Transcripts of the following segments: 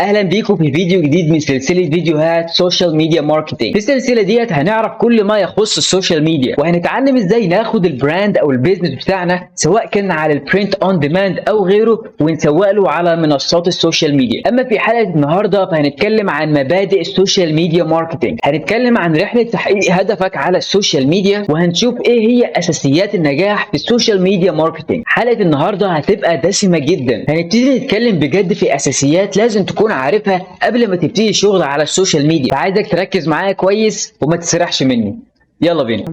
اهلا بيكم في فيديو جديد من سلسله فيديوهات سوشيال ميديا ماركتنج. في السلسله ديت هنعرف كل ما يخص السوشيال ميديا، وهنتعلم ازاي ناخد البراند او البيزنس بتاعنا سواء كان على البرنت اون ديماند او غيره ونسوق له على منصات السوشيال ميديا. اما في حلقه النهارده فهنتكلم عن مبادئ السوشيال ميديا ماركتنج، هنتكلم عن رحله تحقيق هدفك على السوشيال ميديا، وهنشوف ايه هي اساسيات النجاح في السوشيال ميديا ماركتنج. حلقه النهارده هتبقى دسمه جدا، هنبتدي نتكلم بجد في اساسيات لازم تكون عارفها قبل ما تبتدي شغل على السوشيال ميديا. فعايزك تركز معايا كويس وما تسرحش مني. يلا بينا.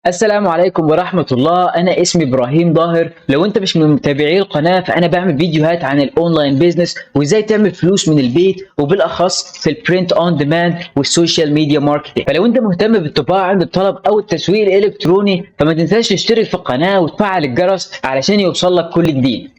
السلام عليكم ورحمة الله. أنا اسمي إبراهيم ظاهر. لو أنت مش من متابعي القناة فأنا بعمل فيديوهات عن الأونلاين بيزنس وإزاي تعمل فلوس من البيت، وبالأخص في البرنت أون ديماند والسوشيال ميديا ماركتنج. فلو أنت مهتم بالطباعة عند الطلب أو التسويق الإلكتروني فما تنساش تشترك في القناة وتفعل الجرس علشان يوصل لك كل جديد.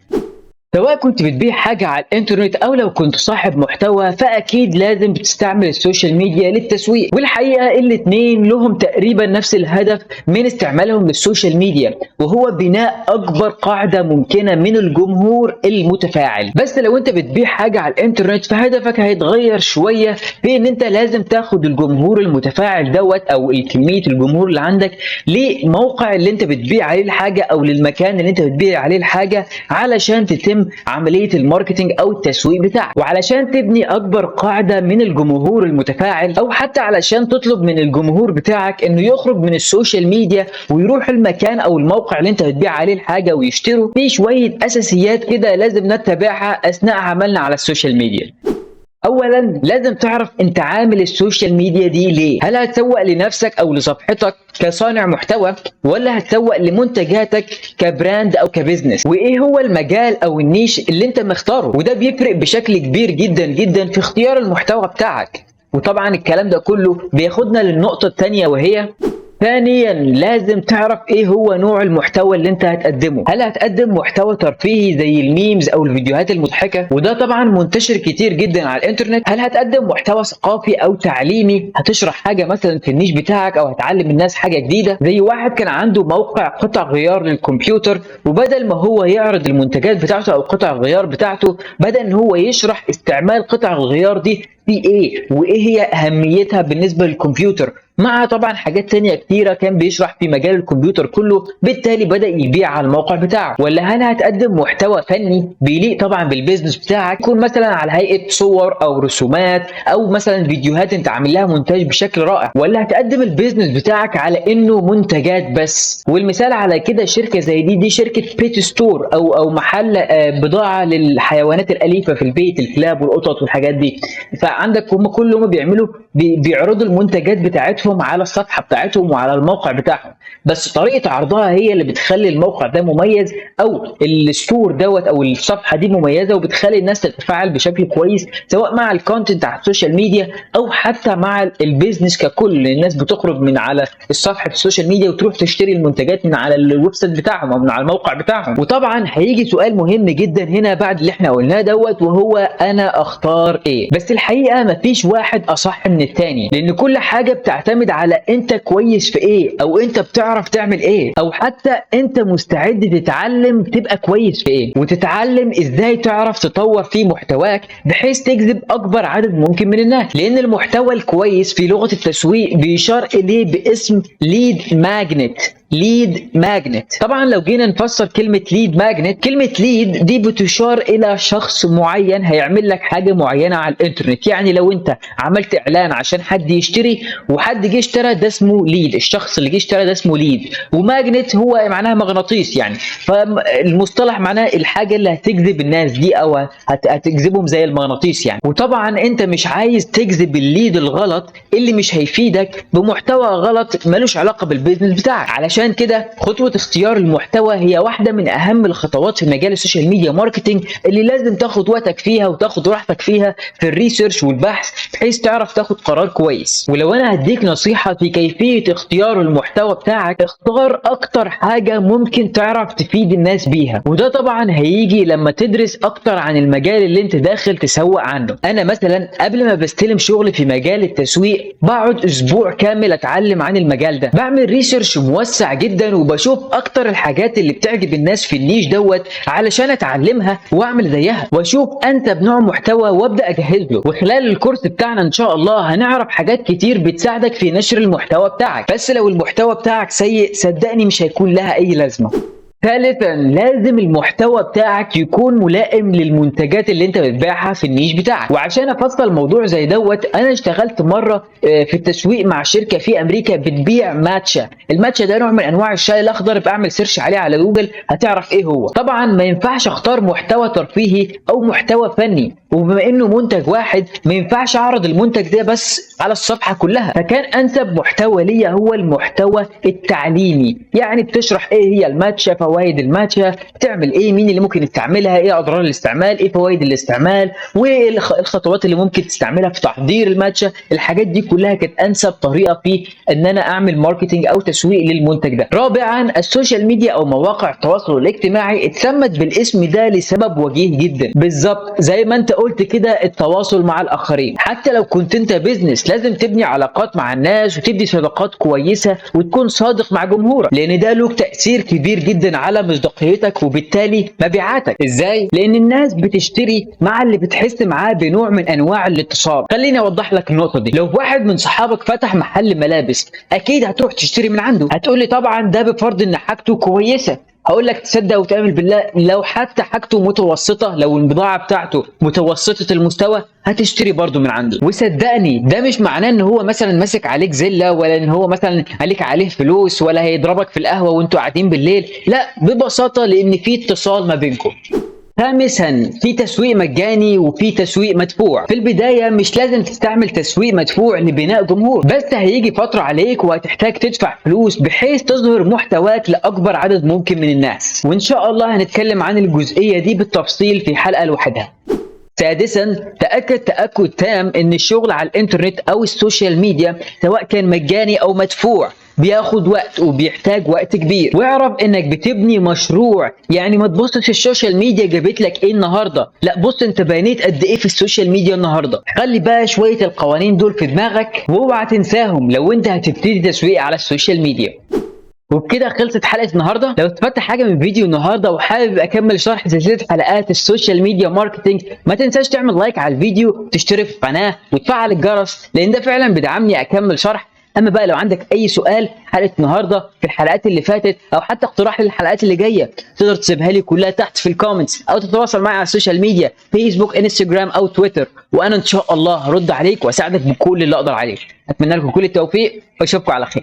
سواء كنت بتبيع حاجة على الانترنت او لو كنت صاحب محتوى فاكيد لازم بتستعمل السوشيال ميديا للتسويق، والحقيقة الاتنين لهم تقريبا نفس الهدف من استعمالهم للسوشيال ميديا، وهو بناء اكبر قاعدة ممكنة من الجمهور المتفاعل. بس لو انت بتبيع حاجة على الانترنت فهدفك هيتغير شوية في ان انت لازم تاخد الجمهور المتفاعل دوت او كمية الجمهور اللي عندك لموقع اللي انت بتبيع عليه الحاجة او للمكان اللي انت بتبيع عليه الحاجة علشان تتم عملية الماركتينج او التسويق بتاعك، وعلشان تبني اكبر قاعدة من الجمهور المتفاعل، او حتى علشان تطلب من الجمهور بتاعك انه يخرج من السوشيال ميديا ويروح المكان او الموقع اللي انت بتبيع عليه الحاجة ويشتروا. في شوية اساسيات كده لازم نتبعها اثناء عملنا على السوشيال ميديا. اولا لازم تعرف انت عامل السوشيال ميديا دي ليه. هل هتسوق لنفسك او لصفحتك كصانع محتوى، ولا هتسوق لمنتجاتك كبراند او كبزنس؟ وايه هو المجال او النيش اللي انت مختاره؟ وده بيفرق بشكل كبير جدا جدا في اختيار المحتوى بتاعك. وطبعا الكلام ده كله بياخدنا للنقطة الثانية، وهي ثانيا لازم تعرف ايه هو نوع المحتوى اللي انت هتقدمه. هل هتقدم محتوى ترفيهي زي الميمز او الفيديوهات المضحكة، وده طبعا منتشر كتير جدا على الانترنت؟ هل هتقدم محتوى ثقافي او تعليمي، هتشرح حاجة مثلا في النيش بتاعك او هتعلم الناس حاجة جديدة؟ زي واحد كان عنده موقع قطع غيار للكمبيوتر، وبدل ما هو يعرض المنتجات بتاعته او قطع الغيار بتاعته بدأ ان هو يشرح استعمال قطع الغيار دي في ايه وايه هي اهميتها بالنسبة للكمبيوتر، مع طبعا حاجات تانية كتيرة كان بيشرح في مجال الكمبيوتر كله، بالتالي بدأ يبيع على الموقع بتاعه. ولا هل هتقدم محتوى فني بيليق طبعا بالبيزنس بتاعك، يكون مثلا على هيئة صور او رسومات او مثلا فيديوهات انت عامل لها مونتاج بشكل رائع؟ ولا هتقدم البيزنس بتاعك على انه منتجات بس؟ والمثال على كده شركة زي دي شركة بيت ستور او محل بضاعة للحيوانات الأليفة في البيت، الكلاب والقطط والحاجات دي. فعندك هم كلهم بيعرضوا المنتجات بتاعتهم على الصفحة بتاعتهم وعلى الموقع بتاعهم، بس طريقة عرضها هي اللي بتخلي الموقع ده مميز، او الستور دوت او الصفحة دي مميزة وبتخلي الناس تتفاعل بشكل كويس سواء مع الكونتنت على السوشيال ميديا او حتى مع البيزنس ككل. الناس بتخرج من على الصفحة السوشيال ميديا وتروح تشتري المنتجات من على الويب سايت بتاعهم او من على الموقع بتاعهم. وطبعا هيجي سؤال مهم جدا هنا بعد اللي احنا قلناه دوت، وهو انا اختار ايه؟ بس الحقيقة مفيش واحد اصح من التاني، لان كل حاجة بتعتمد على انت كويس في ايه، او انت بتعرف تعمل ايه، او حتى انت مستعد تتعلم تبقى كويس في ايه، وتتعلم ازاي تعرف تطور في محتواك بحيث تجذب اكبر عدد ممكن من الناس. لان المحتوى الكويس في لغة التسويق بيشار اليه باسم ليد ماجنت. ليد ماجنت. طبعا لو جينا نفسر كلمة ليد ماجنت، كلمة ليد دي بتشار الى شخص معين هيعمل لك حاجة معينة على الانترنت. يعني لو انت عملت اعلان عشان حد يشتري وحد جه اشترى، ده اسمه ليد. الشخص اللي جه اشترى ده اسمه ليد. وماجنت هو معناها مغناطيس، يعني فالمصطلح معناه الحاجة اللي هتجذب الناس دي او هتجذبهم زي المغناطيس يعني. وطبعا انت مش عايز تجذب الليد الغلط اللي مش هيفيدك بمحتوى غلط ملوش علاقة بالبيزنس بتاعك. علشان كده خطوة اختيار المحتوى هي واحدة من اهم الخطوات في مجال السوشيال ميديا ماركتنج، اللي لازم تاخد وقتك فيها وتاخد راحتك فيها في الريسيرش والبحث بحيث تعرف تاخد قرار كويس. ولو انا هديك نصيحة في كيفية اختيار المحتوى بتاعك، اختار اكتر حاجة ممكن تعرف تفيد الناس بيها، وده طبعا هيجي لما تدرس اكتر عن المجال اللي انت داخل تسوق عنه. انا مثلا قبل ما بستلم شغل في مجال التسويق بقعد اسبوع كامل اتعلم عن المجال ده، بعمل ريسيرش موسع بتابع جدا وبشوف اكتر الحاجات اللي بتعجب الناس في النيش دوت علشان اتعلمها واعمل زيها واشوف انسب نوع محتوى وابدا اجهز له. وخلال الكورس بتاعنا ان شاء الله هنعرف حاجات كتير بتساعدك في نشر المحتوى بتاعك، بس لو المحتوى بتاعك سيء صدقني مش هيكون لها اي لازمه. ثالثا لازم المحتوى بتاعك يكون ملائم للمنتجات اللي انت بتبيعها في النيش بتاعك. وعشان افصل موضوع زي دوت انا اشتغلت مره في التسويق مع شركه في امريكا بتبيع ماتشا. الماتشا ده نوع من انواع الشاي الاخضر، بعمل سيرش عليه على جوجل هتعرف ايه هو. طبعا ما ينفعش اختار محتوى ترفيهي او محتوى فني، وبما انه منتج واحد ما ينفعش اعرض المنتج ده بس على الصفحه كلها، فكان انسب محتوى ليا هو المحتوى التعليمي. يعني بتشرح ايه هي الماتشا، فوائد الماتشا، بتعمل ايه، مين اللي ممكن يستعملها، ايه اضرار الاستعمال، ايه فوائد الاستعمال، وايه الخطوات اللي ممكن تستعملها في تحضير الماتشا. الحاجات دي كلها كانت انسب طريقه في ان انا اعمل ماركتنج او تسويق للمنتج ده. رابعا السوشيال ميديا او مواقع التواصل الاجتماعي اتسمت بالاسم ده لسبب وجيه جدا، بالظبط زي ما انت قلت كده، التواصل مع الاخرين. حتى لو كنت انت بيزنس لازم تبني علاقات مع الناس وتبني صداقات كويسه وتكون صادق مع جمهورك، لان ده له تاثير كبير جدا على مصداقيتك وبالتالي مبيعاتك. ازاي؟ لان الناس بتشتري مع اللي بتحس معاه بنوع من انواع الاتصال. خليني اوضح لك النقطه دي. لو واحد من صحابك فتح محل ملابس اكيد هتروح تشتري من عنده. هتقولي طبعا ده بفرض ان حاجته كويسه. هقول لك تصدق وتعمل بالله لو حتى حاجته متوسطه، لو البضاعه بتاعته متوسطه المستوى هتشتري برضه من عنده. وصدقني ده مش معناه ان هو مثلا ماسك عليك زله، ولا ان هو مثلا عليه فلوس، ولا هيضربك في القهوه وانتوا قاعدين بالليل، لا، ببساطه لان في اتصال ما بينكم. خامسا في تسويق مجاني وفي تسويق مدفوع. في البدايه مش لازم تستعمل تسويق مدفوع لبناء جمهور، بس هيجي فتره عليك وهتحتاج تدفع فلوس بحيث تظهر محتواك لاكبر عدد ممكن من الناس، وان شاء الله هنتكلم عن الجزئيه دي بالتفصيل في حلقه لوحدها. سادسا تأكد تام ان الشغل على الانترنت او السوشيال ميديا سواء كان مجاني او مدفوع بياخد وقت وبيحتاج وقت كبير، واعرف انك بتبني مشروع. يعني ما تبصش السوشيال ميديا جابت لك ايه النهارده، لا بص انت بنيت قد ايه في السوشيال ميديا النهارده. خلي بقى شويه القوانين دول في دماغك واوعى تنساهم لو انت هتبتدي تسويق على السوشيال ميديا. وبكده خلصت حلقه النهارده. لو استفدت حاجه من فيديو النهارده وحابب اكمل شرح سلسله حلقات السوشيال ميديا ماركتنج، ما تنساش تعمل لايك على الفيديو، تشترك في القناه وتفعل الجرس لان ده فعلا بيدعمني اكمل شرح. اما بقى لو عندك اي سؤال حلقه النهارده في الحلقات اللي فاتت او حتى اقتراح للحلقات اللي جايه، تقدر تسيبها لي كلها تحت في الكومنتس او تتواصل معي على السوشيال ميديا فيسبوك انستجرام او تويتر، وانا ان شاء الله هرد عليك واساعدك بكل اللي اقدر عليه. اتمنى لكم كل التوفيق واشوفكم على خير.